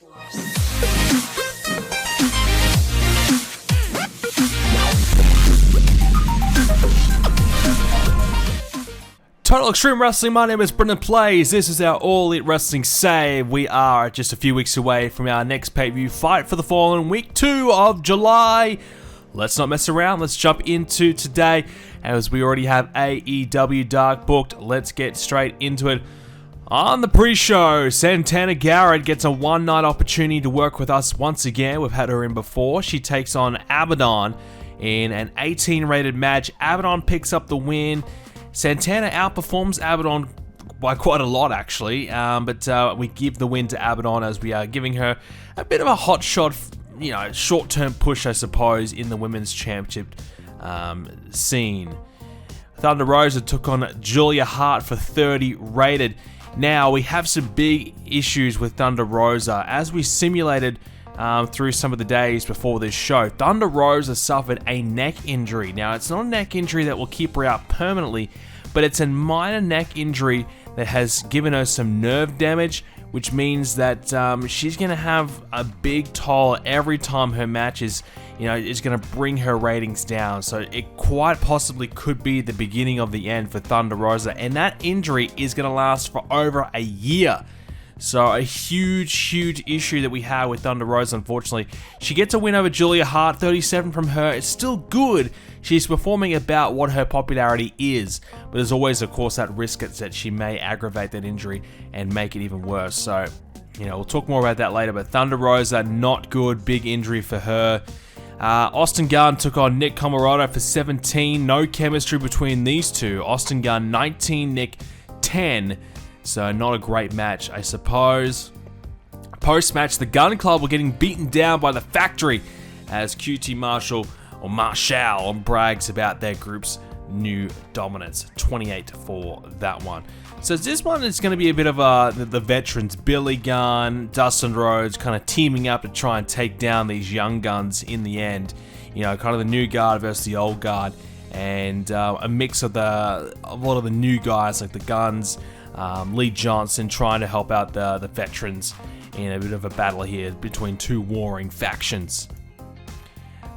Total Extreme Wrestling, my name is Brendan Plays. This is our All Elite Wrestling save. We are just a few weeks away from our next pay-per-view, Fight for the Fallen, week 2 of July. Let's not mess around, let's jump into today. As we already have AEW Dark booked, let's get straight into it. On the pre-show, Santana Garrett gets a one-night opportunity to work with us once again. We've had her in before. She takes on Abaddon in an 18-rated match. Abaddon picks up the win. Santana outperforms Abaddon by quite a lot, actually, but we give the win to Abaddon as we are giving her a bit of a hot shot, short-term push, I suppose, in the women's championship scene. Thunder Rosa took on Julia Hart for 30 rated. Now, we have some big issues with Thunder Rosa. As we simulated through some of the days before this show, Thunder Rosa suffered a neck injury. Now, it's not a neck injury that will keep her out permanently, but it's a minor neck injury that has given her some nerve damage, which means that she's going to have a big toll every time her match is going to bring her ratings down. So it quite possibly could be the beginning of the end for Thunder Rosa, and that injury is going to last for over a year. So a huge issue that we have with Thunder Rosa, unfortunately. She gets a win over Julia Hart, 37 from her. It's still good. She's performing about what her popularity is. But there's always, of course, that risk that she may aggravate that injury and make it even worse. So, we'll talk more about that later. But Thunder Rosa, not good. Big injury for her. Austin Gunn took on Nick Comoroto for 17. No chemistry between these two. Austin Gunn, 19. Nick, 10. So not a great match, I suppose. Post-match, the Gun Club were getting beaten down by the Factory as QT Marshall brags about their group's new dominance. 28 for that one. So this one is going to be a bit of the veterans, Billy Gunn, Dustin Rhodes, kind of teaming up to try and take down these young guns in the end. Kind of the new guard versus the old guard, and a mix of a lot of the new guys like the Guns, Lee Johnson trying to help out the veterans in a bit of a battle here between two warring factions.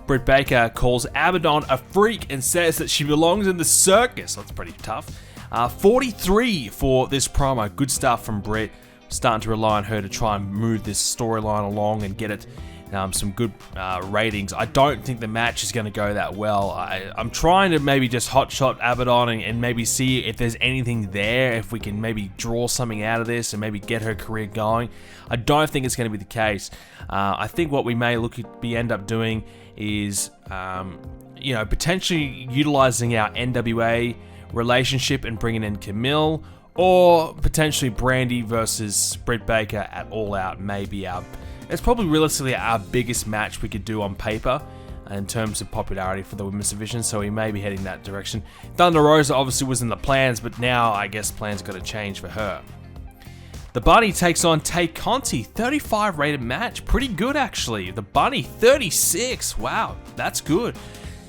Britt Baker calls Abaddon a freak and says that she belongs in the circus. That's pretty tough. 43 for this promo. Good stuff from Britt. Starting to rely on her to try and move this storyline along and get it some good ratings. I don't think the match is going to go that well. I'm trying to maybe just hotshot Abaddon and maybe see if there's anything there, if we can maybe draw something out of this and maybe get her career going. I don't think it's going to be the case. I think what we may end up doing is, potentially utilizing our NWA relationship and bringing in Camille, or potentially Brandy versus Britt Baker at All Out. It's probably realistically our biggest match we could do on paper in terms of popularity for the women's division, so we may be heading that direction. Thunder Rosa obviously was in the plans, but now I guess plans got to change for her. The Bunny takes on Tay Conti, 35 rated match, pretty good actually. The Bunny, 36, wow, that's good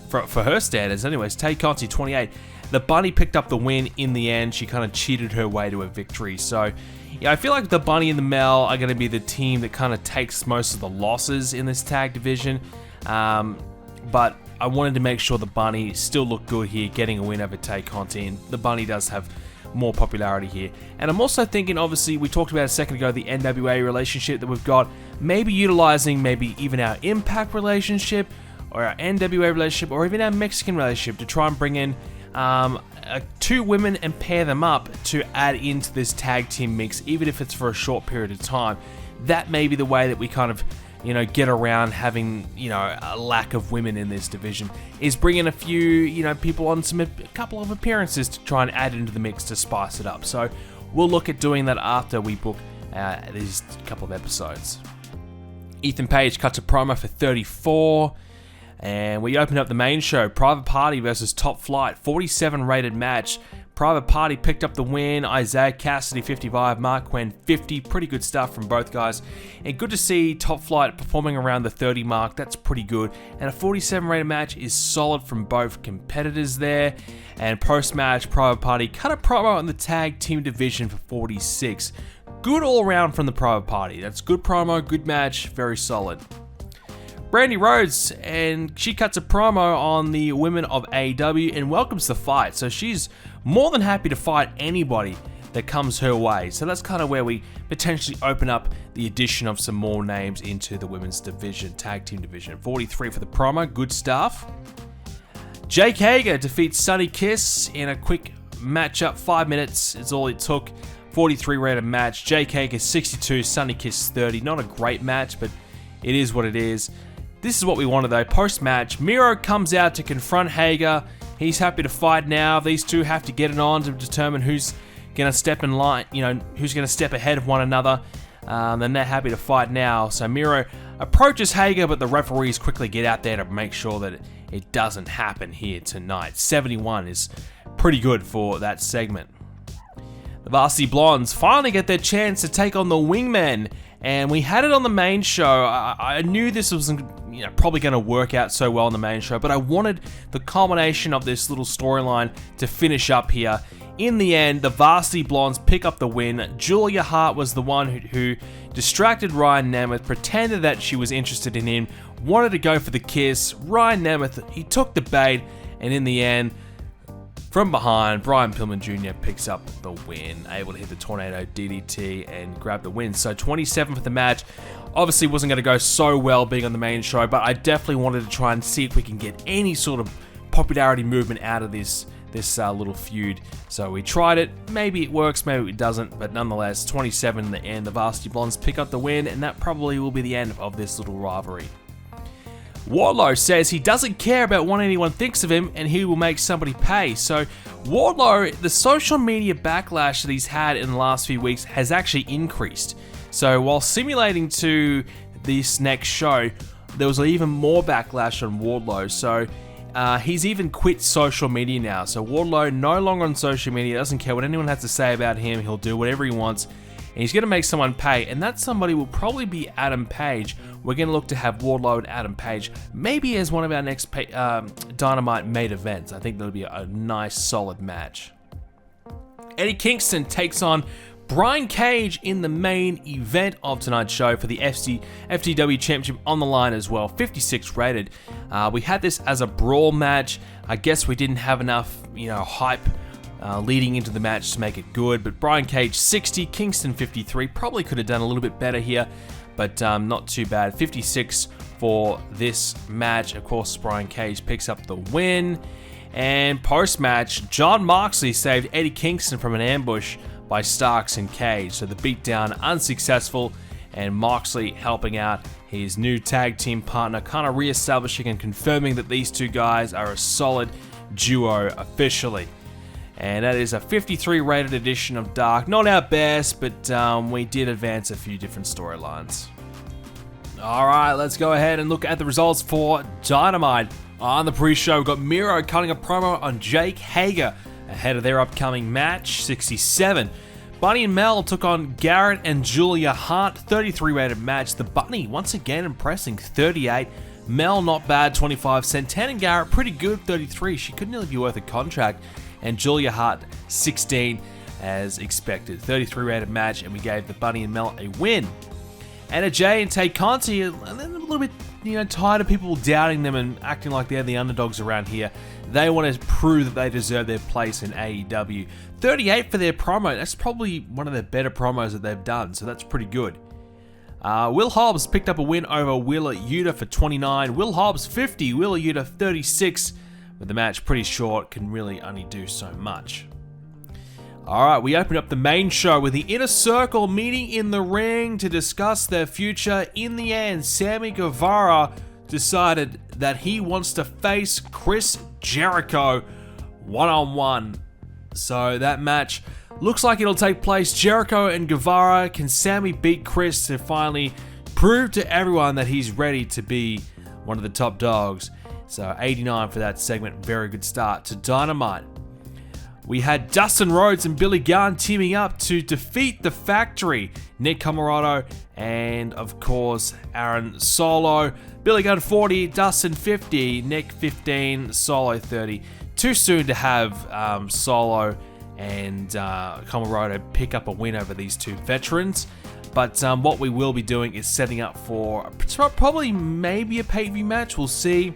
for her standards. Anyways, Tay Conti, 28. The Bunny picked up the win in the end. She kind of cheated her way to a victory, so I feel like the Bunny and the Mel are going to be the team that kind of takes most of the losses in this tag division. But I wanted to make sure the Bunny still looked good here, getting a win over Tay Conti. And the Bunny does have more popularity here. And I'm also thinking, obviously, we talked about a second ago, the NWA relationship that we've got. Maybe utilizing maybe even our Impact relationship, or our NWA relationship, or even our Mexican relationship to try and bring in two women and pair them up to add into this tag team mix, even if it's for a short period of time. That may be the way that we kind of, get around having, a lack of women in this division, is bringing a few, people on a couple of appearances to try and add into the mix to spice it up. So we'll look at doing that after we book these couple of episodes. Ethan Page cuts a promo for 34. And we opened up the main show, Private Party versus Top Flight, 47 rated match. Private Party picked up the win. Isaiah Cassidy, 55. Mark Quinn, 50. Pretty good stuff from both guys. And good to see Top Flight performing around the 30 mark. That's pretty good. And a 47 rated match is solid from both competitors there. And post-match, Private Party cut a promo in the tag team division for 46. good all around from the private party. That's good promo, good match, very solid. Brandy Rhodes, and she cuts a promo on the women of AEW and welcomes the fight. So she's more than happy to fight anybody that comes her way. So that's kind of where we potentially open up the addition of some more names into the women's division, tag team division. 43 for the promo, good stuff. Jake Hager defeats Sunny Kiss in a quick matchup. 5 minutes is all it took. 43 rated match. Jake Hager 62, Sunny Kiss 30. Not a great match, but it is what it is. This is what we wanted though. Post-match, Miro comes out to confront Hager. He's happy to fight now. These two have to get it on to determine who's going to step in line, who's going to step ahead of one another. And they're happy to fight now. So Miro approaches Hager, but the referees quickly get out there to make sure that it doesn't happen here tonight. 71 is pretty good for that segment. The Varsity Blondes finally get their chance to take on the Wingmen, and we had it on the main show. I knew this wasn't probably going to work out so well on the main show, but I wanted the culmination of this little storyline to finish up here. In the end, the Varsity Blondes pick up the win. Julia Hart was the one who distracted Ryan Nemeth, pretended that she was interested in him, wanted to go for the kiss. Ryan Nemeth, he took the bait, and in the end, from behind, Brian Pillman Jr. picks up the win, able to hit the Tornado DDT and grab the win. So 27 for the match. Obviously wasn't going to go so well being on the main show, but I definitely wanted to try and see if we can get any sort of popularity movement out of this little feud. So we tried it. Maybe it works, maybe it doesn't, but nonetheless, 27 in the end. The Varsity Blondes pick up the win, and that probably will be the end of this little rivalry. Wardlow says he doesn't care about what anyone thinks of him, and he will make somebody pay. So Wardlow, the social media backlash that he's had in the last few weeks has actually increased. So while simulating to this next show, there was even more backlash on Wardlow. So he's even quit social media now. So Wardlow no longer on social media, doesn't care what anyone has to say about him. He'll do whatever he wants, and he's going to make someone pay, and that somebody will probably be Adam Page. We're going to look to have Wardlow and Adam Page maybe as one of our next Dynamite main events. I think that'll be a nice, solid match. Eddie Kingston takes on Brian Cage in the main event of tonight's show for the FTW Championship on the line as well. 56 rated. We had this as a brawl match. I guess we didn't have enough, hype leading into the match to make it good, but Brian Cage 60, Kingston 53, probably could have done a little bit better here, but not too bad. 56 for this match. Of course, Brian Cage picks up the win, and post-match, John Moxley saved Eddie Kingston from an ambush by Starks and Cage, so the beatdown unsuccessful, and Moxley helping out his new tag team partner, kind of re-establishing and confirming that these two guys are a solid duo officially. And that is a 53 rated edition of Dark. Not our best, but we did advance a few different storylines. Alright, let's go ahead and look at the results for Dynamite. On the pre-show, we've got Miro cutting a promo on Jake Hager ahead of their upcoming match. 67. Bunny and Mel took on Garrett and Julia Hart. 33 rated match. The Bunny once again impressing. 38. Mel not bad. 25. Santana and Garrett pretty good. 33. She could nearly be worth a contract. And Julia Hart, 16, as expected. 33 rated match, and we gave the Bunny and Mel a win. Anna Jay and Tay Conti, a little bit, tired of people doubting them and acting like they're the underdogs around here. They want to prove that they deserve their place in AEW. 38 for their promo. That's probably one of the better promos that they've done, so that's pretty good. Will Hobbs picked up a win over Wheeler Yuta for 29. Will Hobbs, 50. Wheeler Yuta, 36. But the match pretty short, can really only do so much. Alright, we open up the main show with the Inner Circle meeting in the ring to discuss their future. In the end, Sammy Guevara decided that he wants to face Chris Jericho one-on-one. So that match looks like it'll take place. Jericho and Guevara. Can Sammy beat Chris to finally prove to everyone that he's ready to be one of the top dogs? So 89 for that segment. Very good start to Dynamite. We had Dustin Rhodes and Billy Gunn teaming up to defeat the Factory. Nick Comoroto and, of course, Aaron Solo. Billy Gunn 40, Dustin 50, Nick 15, Solo 30. Too soon to have Solo and Comoroto pick up a win over these two veterans. But what we will be doing is setting up for probably maybe a pay-per-view match. We'll see.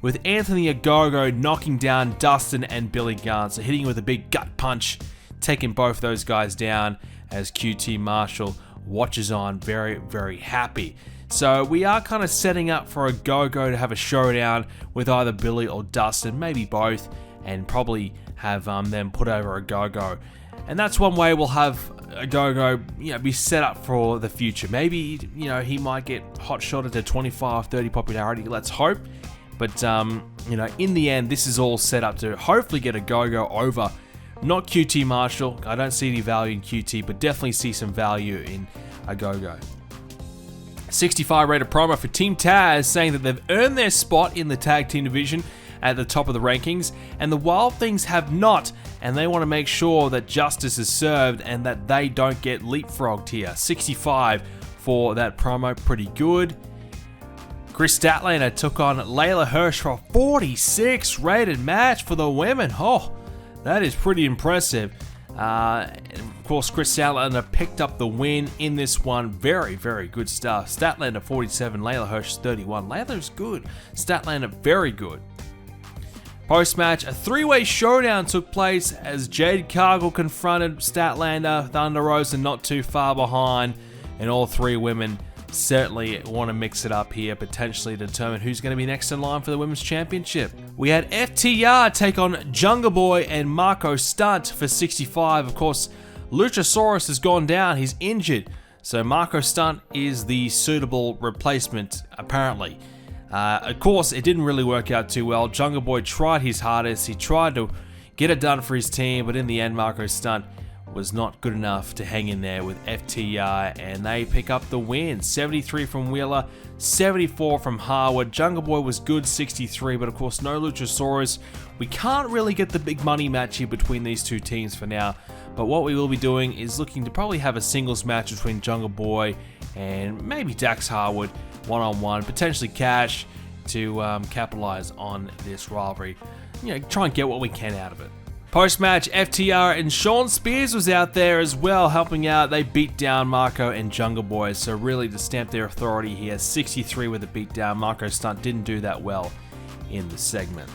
With Anthony Ogogo knocking down Dustin and Billy Gunn. So hitting with a big gut punch, taking both those guys down as QT Marshall watches on very, very happy. So we are kind of setting up for Ogogo to have a showdown with either Billy or Dustin, maybe both, and probably have them put over Ogogo. And that's one way we'll have Ogogo, be set up for the future. Maybe, he might get hot shotted to 25, 30 popularity. Let's hope. But, in the end, this is all set up to hopefully get Ogogo over. Not QT Marshall. I don't see any value in QT, but definitely see some value in Ogogo. 65 rated promo for Team Taz saying that they've earned their spot in the tag team division at the top of the rankings, and the Wild Things have not, and they want to make sure that justice is served and that they don't get leapfrogged here. 65 for that promo, pretty good. Chris Statlander took on Layla Hirsch for a 46 rated match for the women. Oh, that is pretty impressive. Of course, Chris Statlander picked up the win in this one. Very, very good stuff. Statlander 47, Layla Hirsch 31. Layla's good. Statlander very good. Post-match, a three-way showdown took place as Jade Cargill confronted Statlander, Thunder Rosa not too far behind, and all three women certainly want to mix it up here, potentially determine who's going to be next in line for the Women's Championship. We had FTR take on Jungle Boy and Marco Stunt for 65. Of course, Luchasaurus has gone down, he's injured, so Marco Stunt is the suitable replacement, apparently. Of course, it didn't really work out too well. Jungle Boy tried his hardest, he tried to get it done for his team, but in the end, Marco Stunt was not good enough to hang in there with FTR, and they pick up the win. 73 from Wheeler, 74 from Harwood. Jungle Boy was good, 63, but of course no Luchasaurus. We can't really get the big money match here between these two teams for now, but what we will be doing is looking to probably have a singles match between Jungle Boy and maybe Dax Harwood, one-on-one, potentially Cash, to capitalize on this rivalry. Try and get what we can out of it. Post-match, FTR and Sean Spears was out there as well, helping out. They beat down Marco and Jungle Boy, so really to stamp their authority here. 63 with a beatdown. Marco Stunt didn't do that well in the segment.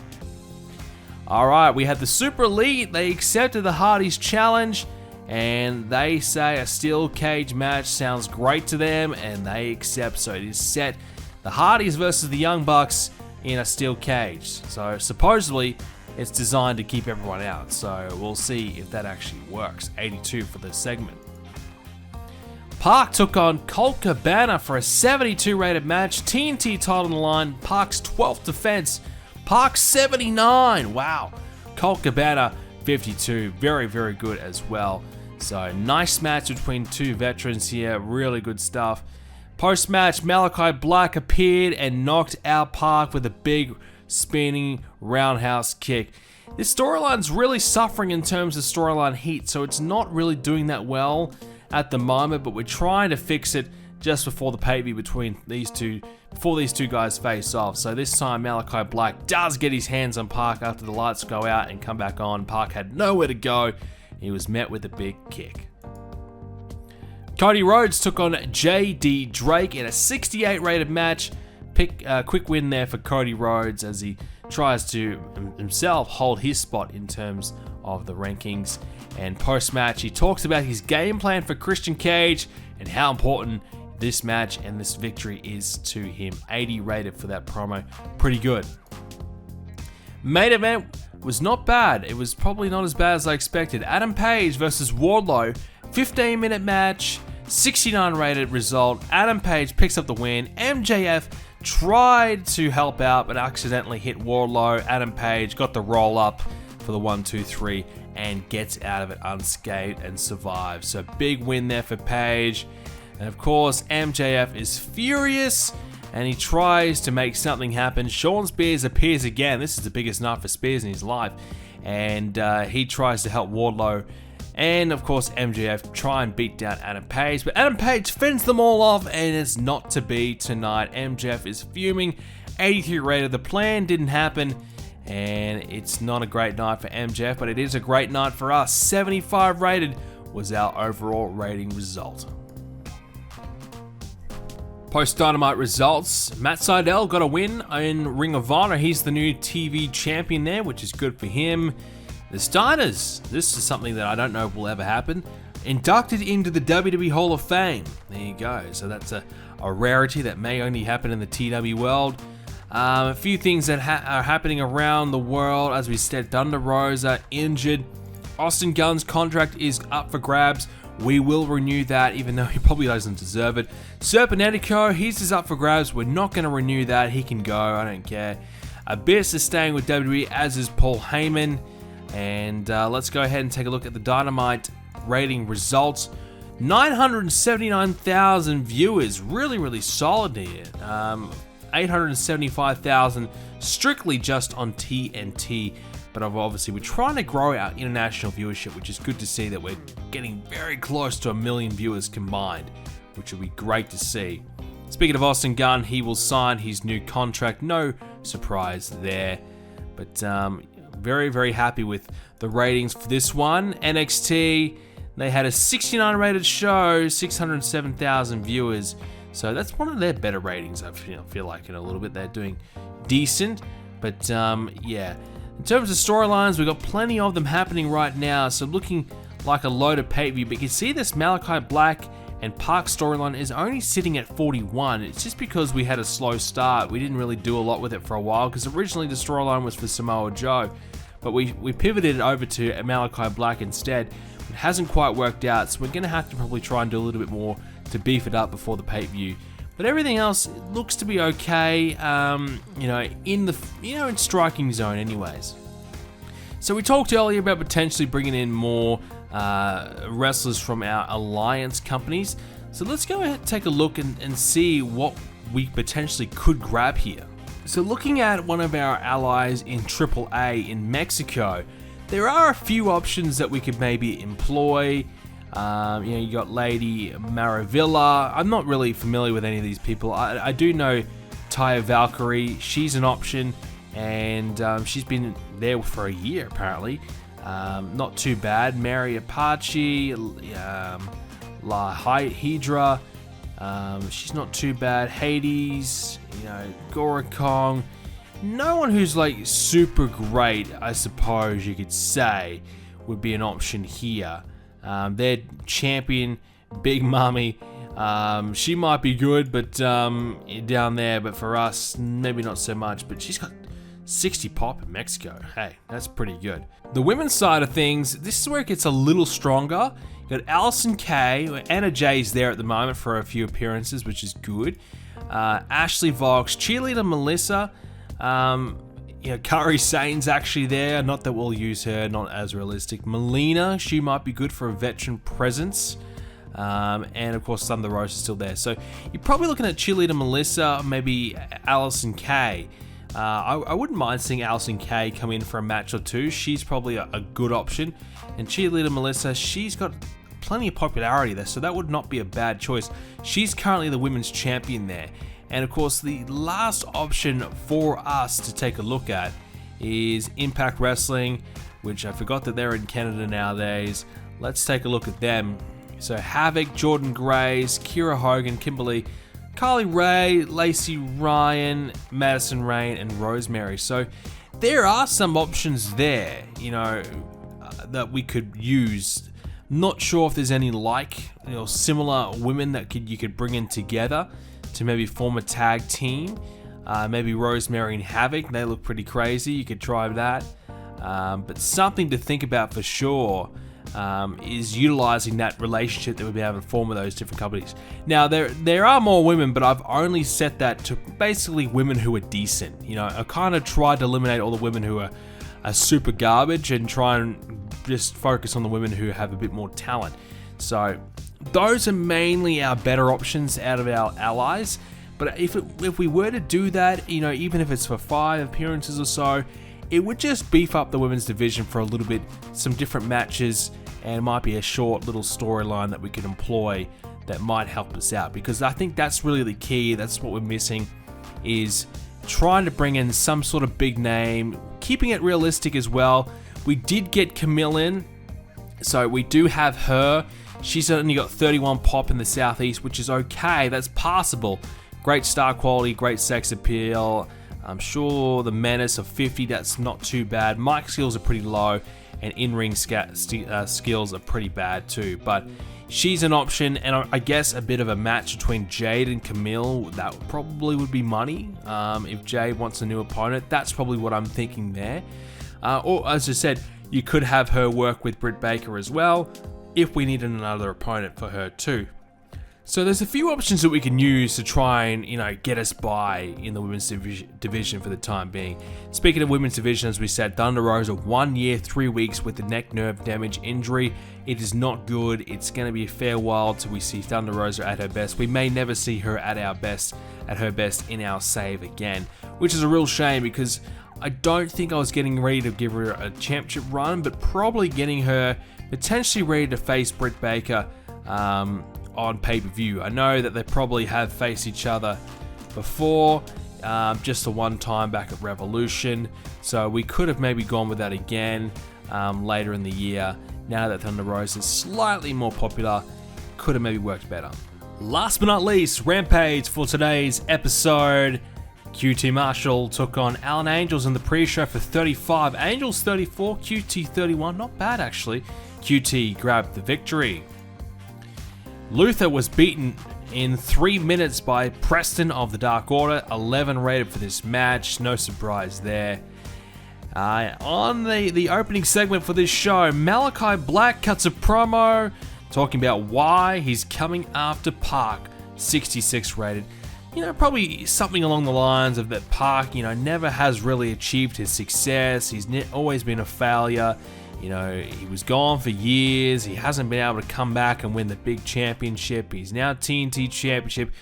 Alright, we had the Super Elite. They accepted the Hardys challenge, and they say a steel cage match sounds great to them, and they accept, so it is set. The Hardys versus the Young Bucks in a steel cage. So supposedly, it's designed to keep everyone out, so we'll see if that actually works. 82 for this segment. Park took on Colt Cabana for a 72 rated match. TNT title on the line. Park's 12th defense. Park 79. Wow. Colt Cabana 52. Very, very good as well. So nice match between two veterans here. Really good stuff. Post-match, Malachi Black appeared and knocked out Park with a big spinning roundhouse kick. This storyline's really suffering in terms of storyline heat, so it's not really doing that well at the moment, but we're trying to fix it just before the pay-per-view between these two, before these two guys face off. So this time Malachi Black does get his hands on Park after the lights go out and come back on. Park had nowhere to go. He was met with a big kick. Cody Rhodes took on JD Drake in a 68 rated match. Quick win there for Cody Rhodes as he tries to himself hold his spot in terms of the rankings. And post-match, he talks about his game plan for Christian Cage and how important this match and this victory is to him. 80 rated for that promo. Pretty good. Main event was not bad. It was probably not as bad as I expected. Adam Page versus Wardlow. 15-minute match. 69 rated result. Adam Page picks up the win. MJF tried to help out but accidentally hit Wardlow. Adam Page got the roll up for the 1-2-3 and gets out of it unscathed and survives. So big win there for Page. And of course MJF is furious and he tries to make something happen. Sean Spears appears again. This is the biggest night for Spears in his life. And he tries to help Wardlow. And of course MJF try and beat down Adam Page, but Adam Page fends them all off and it's not to be tonight. MJF is fuming. 83 rated. The plan didn't happen and it's not a great night for MJF, but it is a great night for us. 75 rated was our overall rating result. Post Dynamite results, Matt Sydal got a win in Ring of Honor. He's the new TV champion there, which is good for him. The Steiners, this is something that I don't know if will ever happen, inducted into the WWE Hall of Fame. There you go. So that's a rarity that may only happen in the TW world. A few things that are happening around the world. As we said, Thunder Rosa injured. Austin Gunn's contract is up for grabs. We will renew that, even though he probably doesn't deserve it. Serpentico, his is up for grabs. We're not going to renew that. He can go. I don't care. Abyss is staying with WWE, as is Paul Heyman. And let's go ahead and take a look at the Dynamite rating results. 979,000 viewers. Really, really solid here. 875,000 strictly just on TNT. But obviously, we're trying to grow our international viewership, which is good to see that we're getting very close to 1 million viewers combined, which would be great to see. Speaking of Austin Gunn, he will sign his new contract. No surprise there. But very, very happy with the ratings for this one. NXT, they had a 69 rated show, 607,000 viewers. So that's one of their better ratings, I feel like, in a little bit. They're doing decent. But yeah. In terms of storylines, we've got plenty of them happening right now, so looking like a loaded pay-per-view. But you can see this Malachi Black and Park storyline is only sitting at 41. It's just because we had a slow start. We didn't really do a lot with it for a while, because originally the storyline was for Samoa Joe. But we pivoted it over to Malachi Black instead. It hasn't quite worked out, so we're going to have to probably try and do a little bit more to beef it up before the pay-per-view. But everything else looks to be okay, in striking zone anyways. So we talked earlier about potentially bringing in more wrestlers from our alliance companies. So let's go ahead and take a look and see what we potentially could grab here. So looking at one of our allies in AAA in Mexico, there are a few options that we could maybe employ. You got Lady Maravilla. I'm not really familiar with any of these people. I do know Taya Valkyrie. She's an option, and she's been there for a year apparently. Not too bad. Mary Apache, La Hydra. She's not too bad. Hades, Gorakong. No one who's like super great, I suppose you could say, would be an option here. Their champion, Big Mommy, she might be good, but down there. But for us, maybe not so much. But she's got 60 pop in Mexico. Hey, that's pretty good. The women's side of things, this is where it gets a little stronger. You got Allison Kay, Anna Jay's there at the moment for a few appearances, which is good. Ashley Vox, cheerleader Melissa. Kari Sane's actually there. Not that we'll use her, not as realistic. Melina, she might be good for a veteran presence. And of course, Thunder Rosa is still there. So you're probably looking at cheerleader Melissa, maybe Allison Kay. I wouldn't mind seeing Allison Kay come in for a match or two. She's probably a good option. And cheerleader Melissa, she's got plenty of popularity there, so that would not be a bad choice. She's currently the women's champion there. And of course, the last option for us to take a look at is Impact Wrestling, which I forgot that they're in Canada nowadays. Let's take a look at them. So Havoc, Jordan Grace, Kira Hogan, Kimberly, Carly Rae, Lacey Ryan, Madison Rain, and Rosemary. So there are some options there, that we could use. Not sure if there's any similar women that you could bring in together to maybe form a tag team. Maybe Rosemary and Havoc, they look pretty crazy. You could try that. But something to think about for sure is utilizing that relationship that we've been able to form with those different companies. Now, there are more women, but I've only set that to basically women who are decent. I kind of tried to eliminate all the women who are super garbage and try and just focus on the women who have a bit more talent. So those are mainly our better options out of our allies. But if we were to do that, even if it's for 5 appearances or so, it would just beef up the women's division for a little bit, some different matches, and it might be a short little storyline that we could employ that might help us out. Because I think that's really the key. That's what we're missing, is trying to bring in some sort of big name, keeping it realistic as well, we did get Camille in, so we do have her. She's only got 31 pop in the Southeast, which is okay. That's passable. Great star quality, great sex appeal. I'm sure the menace of 50, that's not too bad. Mic skills are pretty low, and in-ring skills are pretty bad too. But she's an option, and I guess a bit of a match between Jade and Camille. That probably would be money. If Jade wants a new opponent, that's probably what I'm thinking there. Or as I said, you could have her work with Britt Baker as well, if we needed another opponent for her too. So there's a few options that we can use to try and, get us by in the women's division for the time being. Speaking of women's division, as we said, Thunder Rosa 1 year, 3 weeks with the neck nerve damage injury. It is not good. It's going to be a fair while till we see Thunder Rosa at her best. We may never see her at her best in our save again, which is a real shame because I don't think I was getting ready to give her a championship run, but probably getting her potentially ready to face Britt Baker on pay-per-view. I know that they probably have faced each other before, just the one time back at Revolution, so we could have maybe gone with that again later in the year. Now that Thunder Rosa is slightly more popular, could have maybe worked better. Last but not least, Rampage for today's episode. QT Marshall took on Alan Angels in the pre-show for 35. Angels 34, QT 31. Not bad, actually. QT grabbed the victory. Luther was beaten in 3 minutes by Preston of the Dark Order. 11 rated for this match. No surprise there. On the opening segment for this show, Malachi Black cuts a promo talking about why he's coming after Park. 66 rated. Probably something along the lines of that Park, never has really achieved his success. He's always been a failure. He was gone for years. He hasn't been able to come back and win the big championship. He's now TNT championship.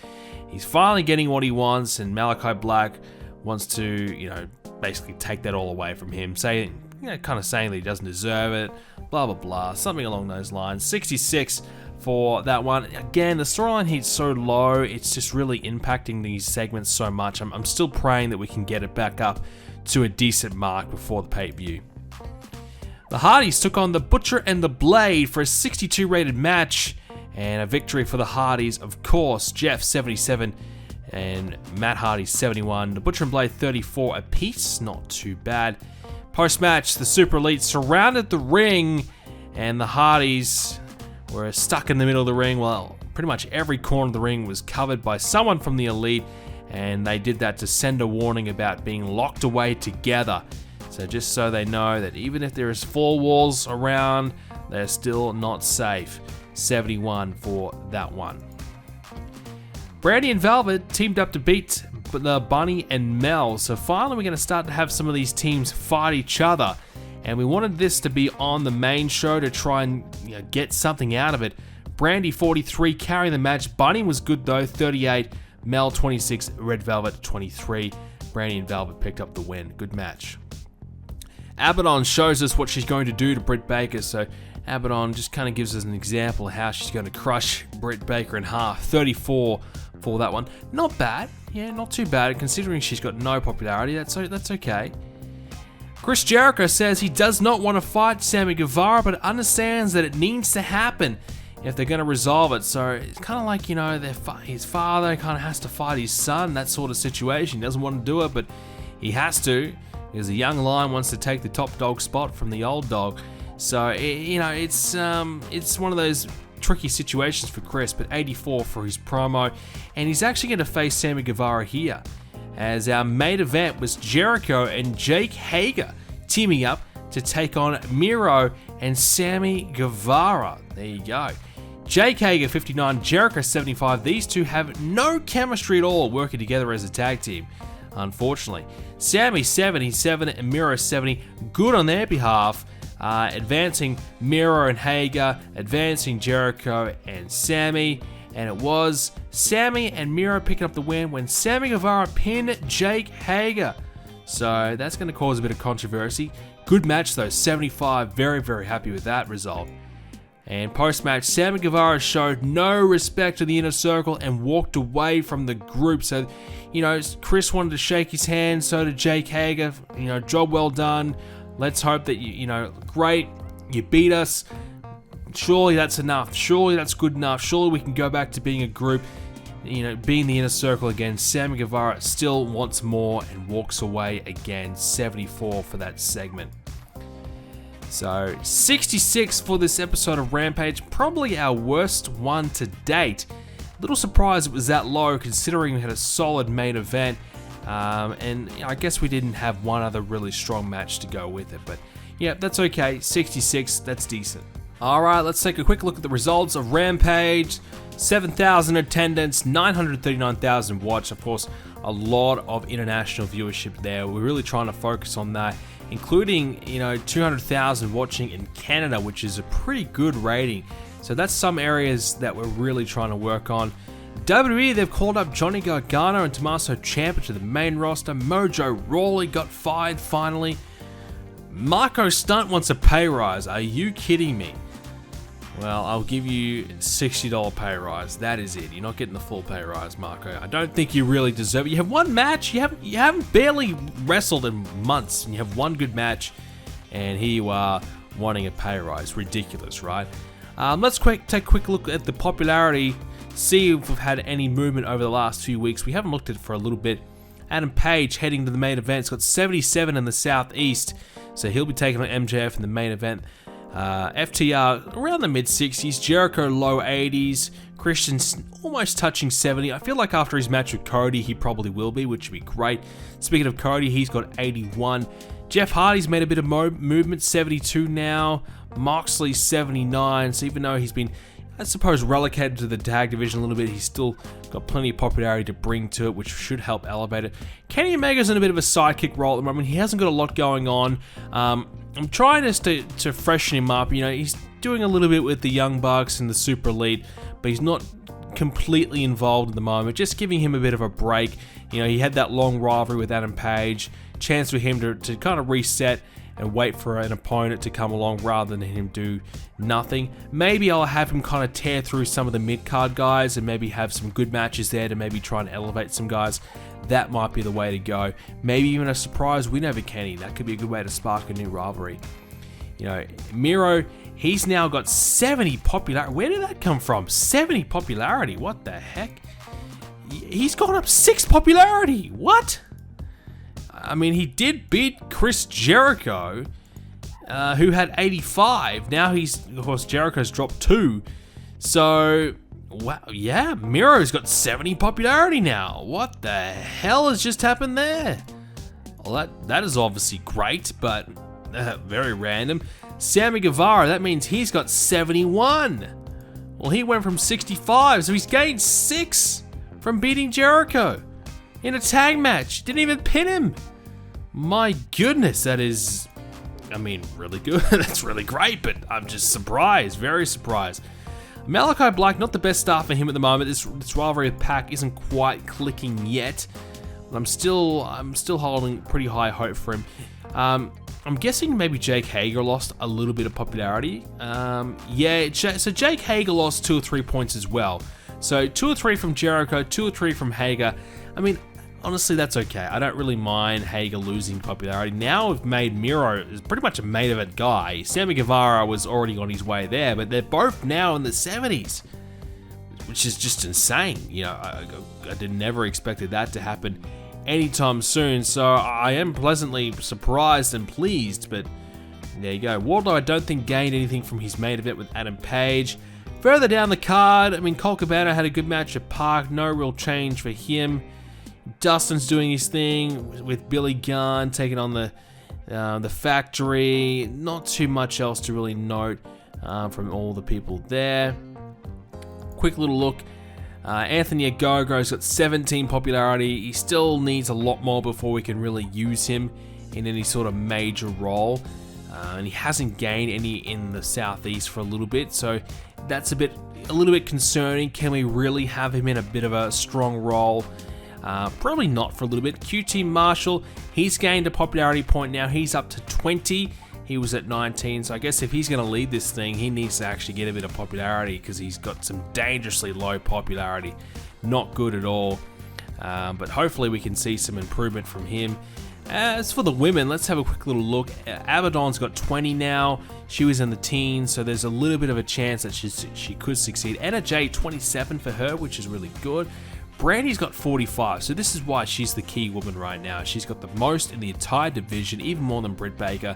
He's finally getting what he wants, and Malachi Black wants to, basically take that all away from him, saying that he doesn't deserve it, blah, blah, blah, something along those lines. 66 for that one. Again, the storyline heat's so low, it's just really impacting these segments so much. I'm still praying that we can get it back up to a decent mark before the pay-per-view. The Hardys took on the Butcher and the Blade for a 62 rated match, and a victory for the Hardys, of course. Jeff 77 and Matt Hardy 71. The Butcher and Blade 34 apiece, not too bad. Post-match, the Super Elite surrounded the ring, and the Hardys were stuck in the middle of the ring. Well, pretty much every corner of the ring was covered by someone from the Elite, and they did that to send a warning about being locked away together. So just so they know that even if there is 4 walls around, they're still not safe. 71 for that one. Brandy and Velvet teamed up to beat the Bunny and Mel. So finally we're going to start to have some of these teams fight each other. And we wanted this to be on the main show to try and get something out of it. Brandy 43 carrying the match. Bunny was good though, 38. Mel 26, Red Velvet 23. Brandy and Velvet picked up the win. Good match. Abaddon shows us what she's going to do to Britt Baker. So Abaddon just kind of gives us an example of how she's going to crush Britt Baker in half. 34 for that one. Not bad. Yeah, not too bad considering she's got no popularity. That's okay. Chris Jericho says he does not want to fight Sammy Guevara, but understands that it needs to happen if they're going to resolve it. So it's kind of like, his father kind of has to fight his son, that sort of situation. He doesn't want to do it, but he has to, because the young lion wants to take the top dog spot from the old dog. So, it's one of those tricky situations for Chris, but 84 for his promo. And he's actually going to face Sammy Guevara here, as our main event was Jericho and Jake Hager teaming up to take on Miro and Sammy Guevara. There you go. Jake Hager 59, Jericho 75. These two have no chemistry at all working together as a tag team, unfortunately. Sammy 77 and Miro 70. Good on their behalf. Advancing Miro and Hager, advancing Jericho and Sammy. And it was Sammy and Miro picking up the win when Sammy Guevara pinned Jake Hager. So that's going to cause a bit of controversy. Good match though, 75. Very, very happy with that result. And post-match, Sammy Guevara showed no respect to the inner circle and walked away from the group. So, Chris wanted to shake his hand, so did Jake Hager. Job well done. Let's hope that, great, you beat us. Surely that's enough. Surely that's good enough. Surely we can go back to being a group, being the inner circle again. Sammy Guevara still wants more and walks away again. 74 for that segment. So, 66 for this episode of Rampage, probably our worst one to date. Little surprised it was that low considering we had a solid main event, and I guess we didn't have one other really strong match to go with it, but yeah, that's okay. 66, that's decent. Alright, let's take a quick look at the results of Rampage. 7,000 attendance, 939,000 watched. Of course, a lot of international viewership there. We're really trying to focus on that, including 200,000 watching in Canada, which is a pretty good rating. So that's some areas that we're really trying to work on. WWE, they've called up Johnny Gargano and Tommaso Ciampa to the main roster. Mojo Rawley got fired finally. Marco Stunt wants a pay rise. Are you kidding me? Well, I'll give you $60 pay rise. That is it. You're not getting the full pay rise, Marco. I don't think you really deserve it. You have one match. You haven't barely wrestled in months, and you have one good match, and here you are wanting a pay rise. Ridiculous, right? Let's take a quick look at the popularity. See if we've had any movement over the last few weeks. We haven't looked at it for a little bit. Adam Page heading to the main event. He's got 77 in the Southeast, so he'll be taking on MJF in the main event. FTR around the mid-60s, Jericho low 80s, Christian's almost touching 70. I feel like after his match with Cody, he probably will be, which would be great. Speaking of Cody, he's got 81. Jeff Hardy's made a bit of movement, 72 now. Moxley's 79, so even though he's been, I suppose, relegated to the tag division a little bit, he's still got plenty of popularity to bring to it, which should help elevate it. Kenny Omega's in a bit of a sidekick role at the moment. He hasn't got a lot going on. I'm trying just to freshen him up. He's doing a little bit with the Young Bucks and the Super Elite, but he's not completely involved at the moment. Just giving him a bit of a break. He had that long rivalry with Adam Page. Chance for him to kind of reset and wait for an opponent to come along rather than him do nothing. Maybe I'll have him kind of tear through some of the mid-card guys and maybe have some good matches there to maybe try and elevate some guys. That might be the way to go. Maybe even a surprise win over Kenny. That could be a good way to spark a new rivalry. Miro, he's now got 70 popularity. Where did that come from? 70 popularity? What the heck? He's gone up 6 popularity. What? I mean, he did beat Chris Jericho, who had 85. Now of course, Jericho's dropped 2. So, wow, yeah, Miro's got 70 popularity now. What the hell has just happened there? Well, that is obviously great, but very random. Sammy Guevara, that means he's got 71. Well, he went from 65, so he's gained 6 from beating Jericho in a tag match. Didn't even pin him. My goodness, that is, really good. That's really great, but I'm just surprised, very surprised. Malachi Black, not the best start for him at the moment. This rivalry with Pac isn't quite clicking yet, but I'm still holding pretty high hope for him. I'm guessing maybe Jake Hager lost a little bit of popularity. So Jake Hager lost 2 or 3 points as well. So 2 or 3 from Jericho, 2 or 3 from Hager. Honestly, that's okay. I don't really mind Hager losing popularity. Now we've made Miro is pretty much a main event guy. Sammy Guevara was already on his way there, but they're both now in the 70s, which is just insane. I never expected that to happen anytime soon, so I am pleasantly surprised and pleased, but there you go. Wardlow, I don't think, gained anything from his main event with Adam Page. Further down the card, Colt Cabana had a good match at Park, no real change for him. Dustin's doing his thing with Billy Gunn, taking on the Factory. Not too much else to really note from all the people there. Quick little look. Anthony Ogogo's got 17 popularity. He still needs a lot more before we can really use him in any sort of major role. And he hasn't gained any in the Southeast for a little bit, so that's a little bit concerning. Can we really have him in a bit of a strong role? Probably not for a little bit. QT Marshall, he's gained a popularity point now. He's up to 20. He was at 19, so I guess if he's going to lead this thing, he needs to actually get a bit of popularity because he's got some dangerously low popularity. Not good at all. But hopefully we can see some improvement from him. As for the women, let's have a quick little look. Abaddon's got 20 now. She was in the teens, so there's a little bit of a chance that she could succeed. Anna J, 27 for her, which is really good. Brandy's got 45, so this is why she's the key woman right now. She's got the most in the entire division, even more than Britt Baker,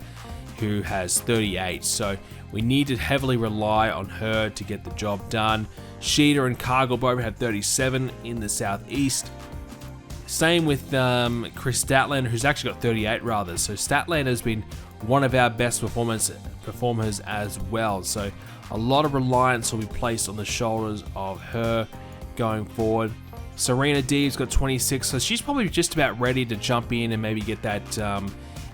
who has 38. So we need to heavily rely on her to get the job done. Sheeta and Cargill both have 37 in the Southeast. Same with Chris Statlander, who's actually got 38 rather. So Statlander has been one of our best performers as well. So a lot of reliance will be placed on the shoulders of her going forward. Serena Deeb's got 26, so she's probably just about ready to jump in and maybe get that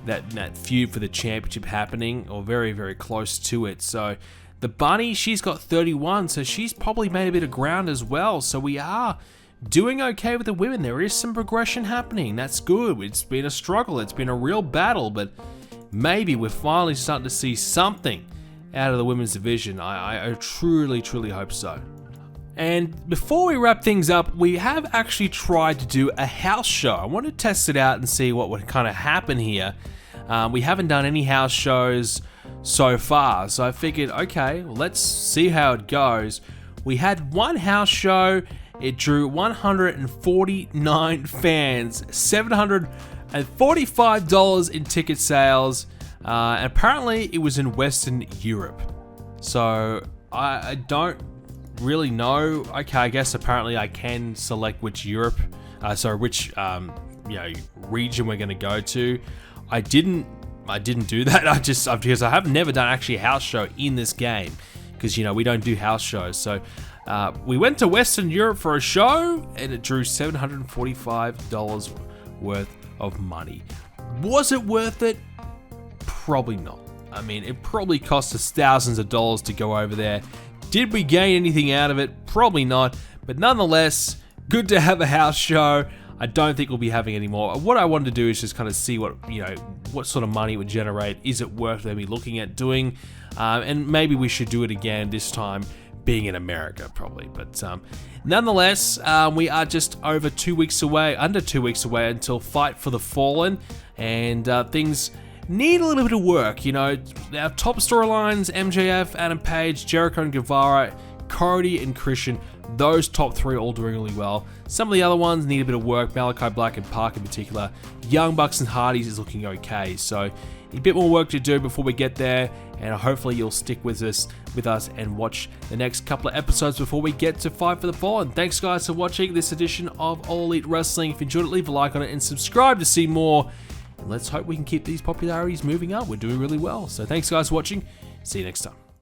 that feud for the championship happening, or very, very close to it. So the Bunny, she's got 31, so she's probably made a bit of ground as well. So we are doing okay with the women. There is some progression happening. That's good. It's been a struggle. It's been a real battle, but maybe we're finally starting to see something out of the women's division. I truly, truly hope so. And before we wrap things up, we have actually tried to do a house show. I want to test it out and see what would kind of happen here. We haven't done any house shows so far, so I figured, okay, well, let's see how it goes. We had one house show. It drew 149 fans, $745 in ticket sales, and apparently it was in Western Europe. So I don't really know. Okay, I guess apparently I can select which region we're going to go to. I didn't do that. Because I have never done actually a house show in this game, because we don't do house shows. So we went to Western Europe for a show, and it drew $745 worth of money. Was it worth it? Probably not. I mean, it probably cost us thousands of dollars to go over there. Did we gain anything out of it? Probably not. But nonetheless, good to have a house show. I don't think we'll be having any more. What I wanted to do is just kind of see what sort of money it would generate. Is it worth maybe looking at doing? And maybe we should do it again, this time being in America, probably. But nonetheless, we are just under 2 weeks away until Fight for the Fallen, and things need a little bit of work. Our top storylines: MJF, Adam Page, Jericho and Guevara, Cody and Christian. Those top three all doing really well. Some of the other ones need a bit of work. Malachi Black and Park in particular. Young Bucks and Hardys is looking okay. So a bit more work to do before we get there, and hopefully you'll stick with us and watch the next couple of episodes before we get to Fight for the Fallen. Thanks guys for watching this edition of All Elite Wrestling. If you enjoyed it, leave a like on it and subscribe to see more. And let's hope we can keep these popularities moving up. We're doing really well. So thanks guys for watching. See you next time.